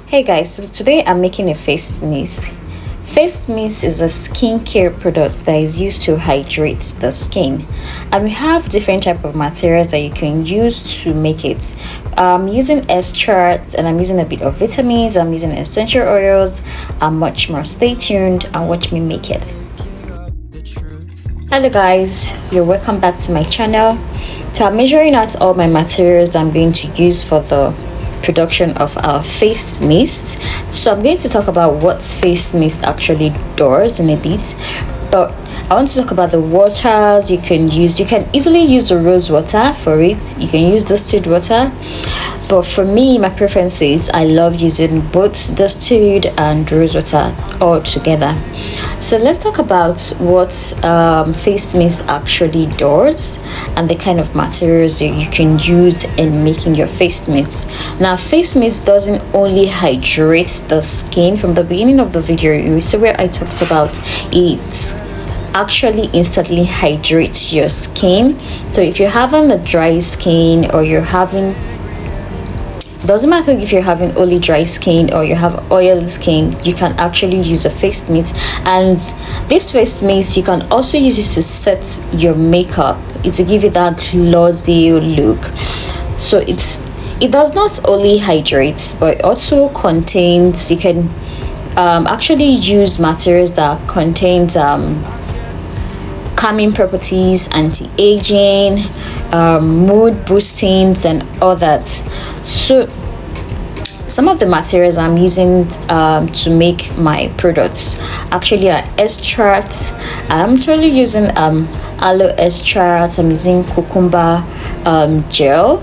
Hey guys, so today I'm making a face mist. Face mist is a skincare product that is used to hydrate the skin, and we have different type of materials that you can use to make it. I'm using extracts and I'm using a bit of vitamins. I'm using essential oils and much more. Stay tuned and watch me make it. Hello guys, you're welcome back to my channel. So I'm measuring out all my materials I'm going to use for the production of our face mist. So I'm going to talk about what face mist actually does in a bit, but I want to talk about the waters you can use. You can easily use the rose water for it. You can use distilled water, but for me, my preference is I love using both distilled and rose water all together. So let's talk about what face mist actually does and the kind of materials that you can use in making your face mist. Now, face mist doesn't only hydrate the skin. From the beginning of the video, you see where I talked about it actually instantly hydrates your skin. So if you're having a dry skin, or you're having, doesn't matter if you're having only dry skin or you have oily skin, you can actually use a face mist. And this face mist, you can also use it to set your makeup. It will give you that glossy look. So it does not only hydrate, but it also contains, you can actually use materials that contains calming properties, anti-aging, mood boostings, and all that. So some of the materials I'm using to make my products actually are extracts. I'm totally using aloe extract. I'm using cucumber gel.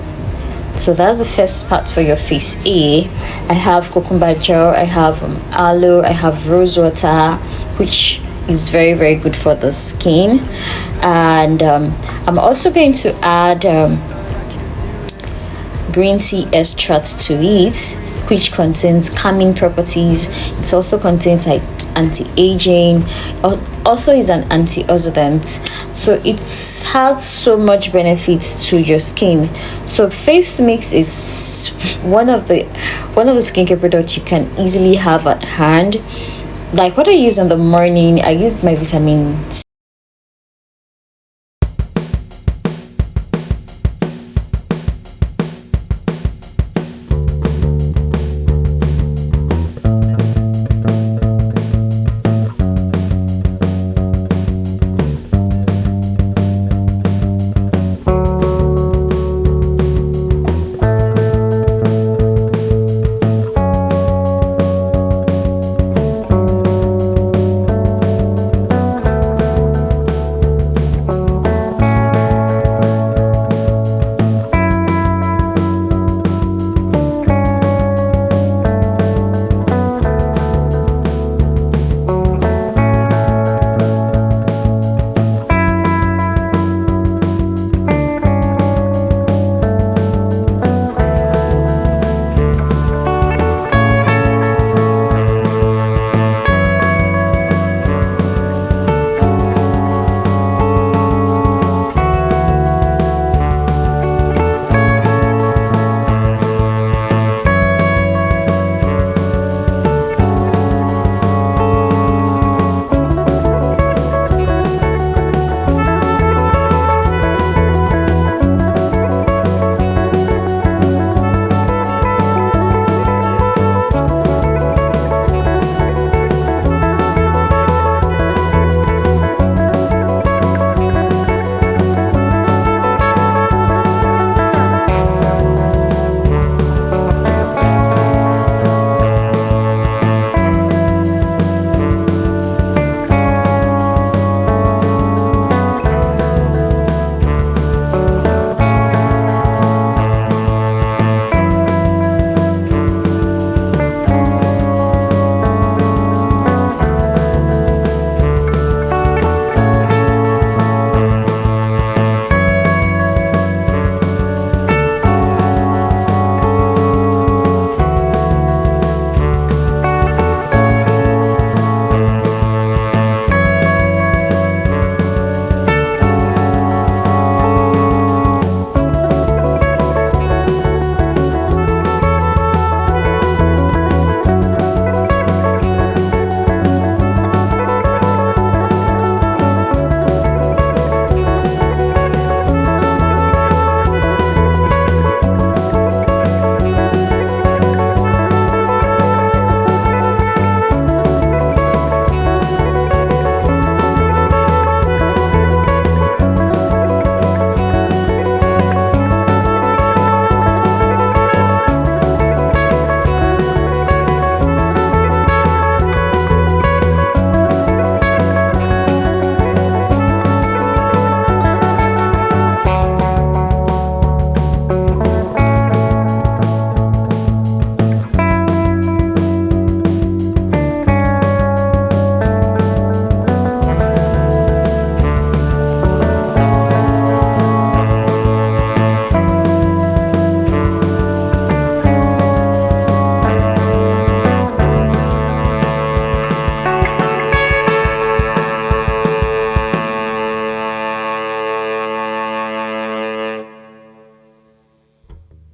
So that's the first part for your face A. I have cucumber gel, I have aloe, I have rose water, which is very good for the skin. And I'm also going to add green tea extract to it, which contains calming properties. It also contains like anti-aging, also is an antioxidant, so it has so much benefits to your skin. So face mist is one of the skincare products you can easily have at hand. Like what I use in the morning, I use my vitamin C.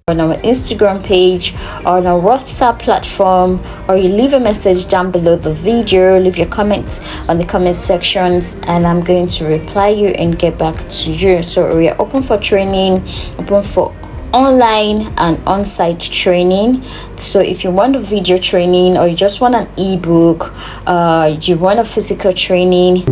on our Instagram page, or on our WhatsApp platform, or you leave a message down below the video. Leave your comments on the comment sections, and I'm going to reply you and get back to you. So we are open for training, open for online and on-site training. So if you want a video training, or you just want an ebook, you want a physical training,